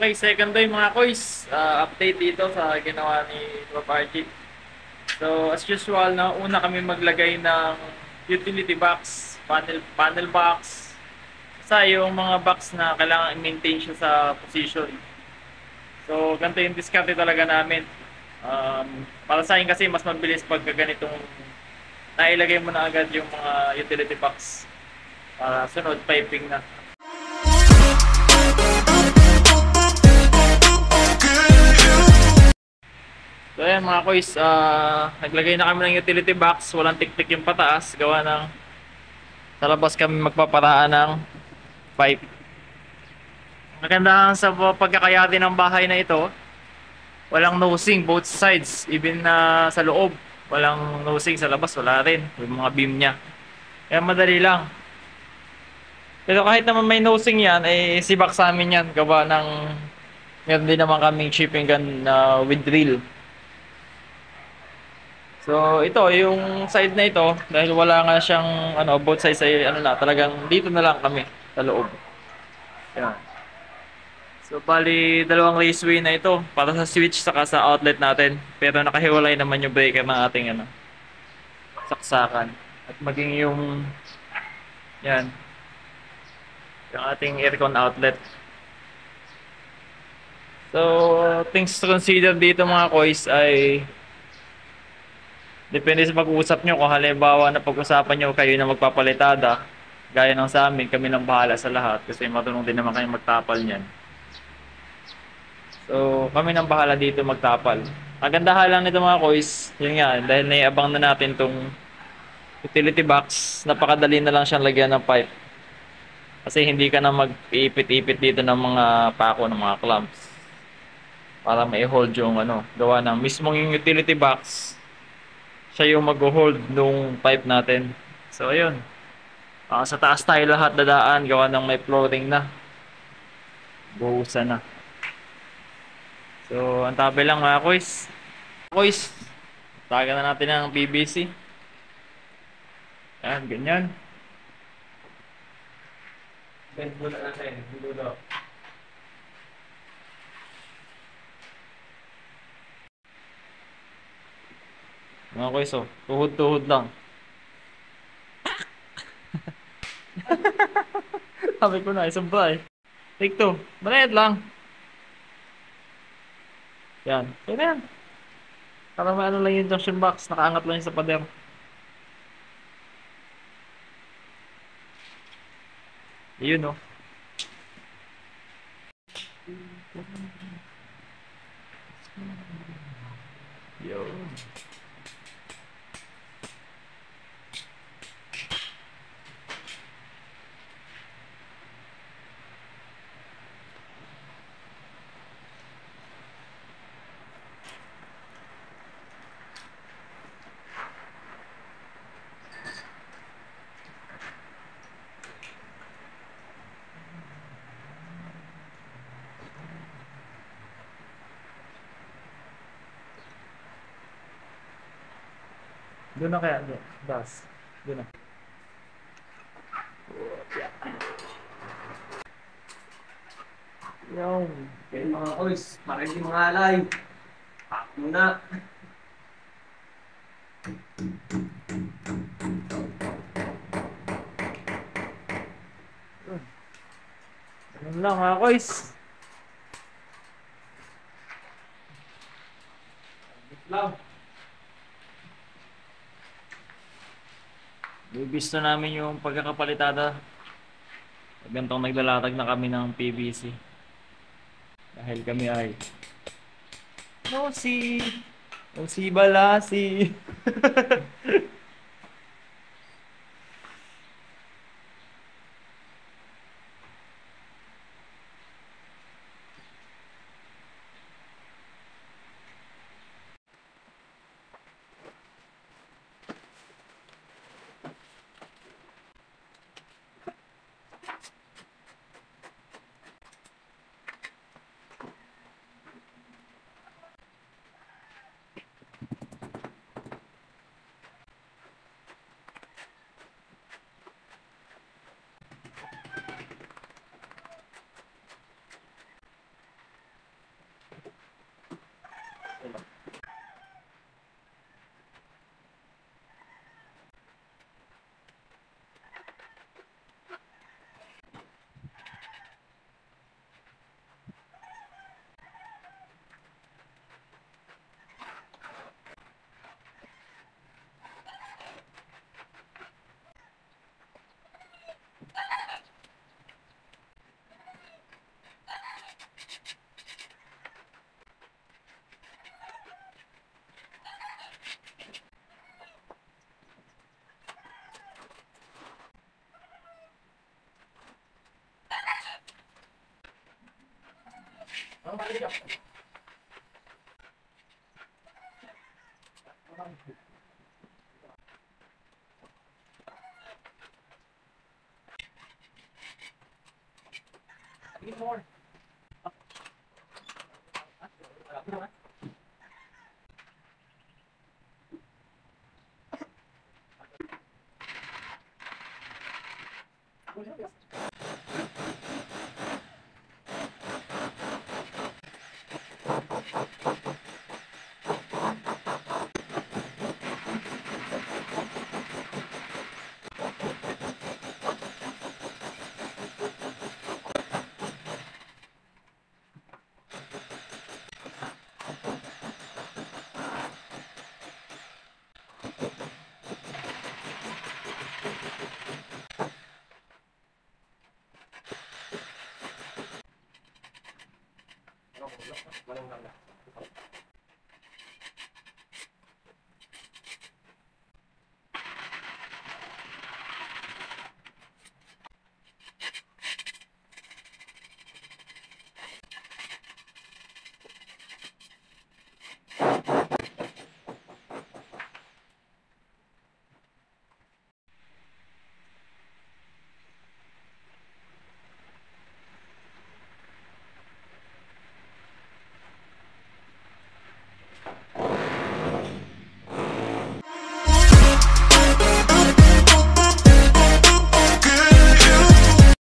Okay, second day mga koys. Update dito sa ginawa ni Rob. So, as usual, na una kami maglagay ng utility box, panel box. Sa yung mga box na kailangan i-maintain siya sa position. So, ganito yung diskarte talaga namin. Para sa akin kasi mas mabilis pag ganitong nailagay mo na agad yung mga utility box para sunod piping na. So ayan mga koys, naglagay na kami ng utility box, walang tik-tik yung pataas, gawa ng sa labas kami magpaparaan ng pipe. Maganda sa pagkakayati ng bahay na ito, walang nosing both sides, even na sa loob, walang nosing sa labas, wala rin, yung mga beam niya. Kaya madali lang. Pero kahit naman may nosing yan, eh sibak sa amin yan, gawa ng meron din naman kaming chipping gun na with drill. So ito yung side na ito dahil wala nga siyang both sides ay na talagang dito na lang kami sa loob. Yan. So bali dalawang raceway na ito para sa switch saka sa outlet natin. Pero nakahiwalay naman yung breaker ng ating saksakan at maging yung yan yung ating aircon outlet. So things to consider dito mga koys ay depende sa pag-uusap nyo kung halimbawa na pag-usapan nyo kayo na magpapalitada. Gaya ng sa amin, kami lang bahala sa lahat kasi marunong din naman kayo magtapal niyan. So, kami nang bahala dito magtapal. Ang gandahan lang nito mga koys, yun nga, dahil naiabang na natin tong utility box, napakadali na lang siyang lagyan ng pipe. Kasi hindi ka na mag-iipit-ipit dito ng mga pako ng mga clamps. Para mai-hold yung gawa ng mismong yung utility box, siya yung mag-hold nung pipe natin. So, ayun. Sa taas tayo lahat dadaan, gawa ng may flooring na. Buhusan na. So, ang tabi lang mga koys. Koys, tagan na natin ang PVC. Yan, ganyan. Bend muna natin, dulo. Mga koys, tuhod-tuhod lang. Sabi ko na, isang ba eh. Take two, maliit lang. Yan, kaya na yan. Para may lang yung junction box, nakaangat lang yung sa pader. Yun Yun. Doon na kaya, doon. Das. Doon na. Yung. Okay mga koys, para hindi mga alay. Pack muna. Ganun lang mga koys. Lang. Gusto namin yung pagkakapalitada. Gantong naglalatag na kami ng PVC. Dahil kami ay No si Balasi. Give more.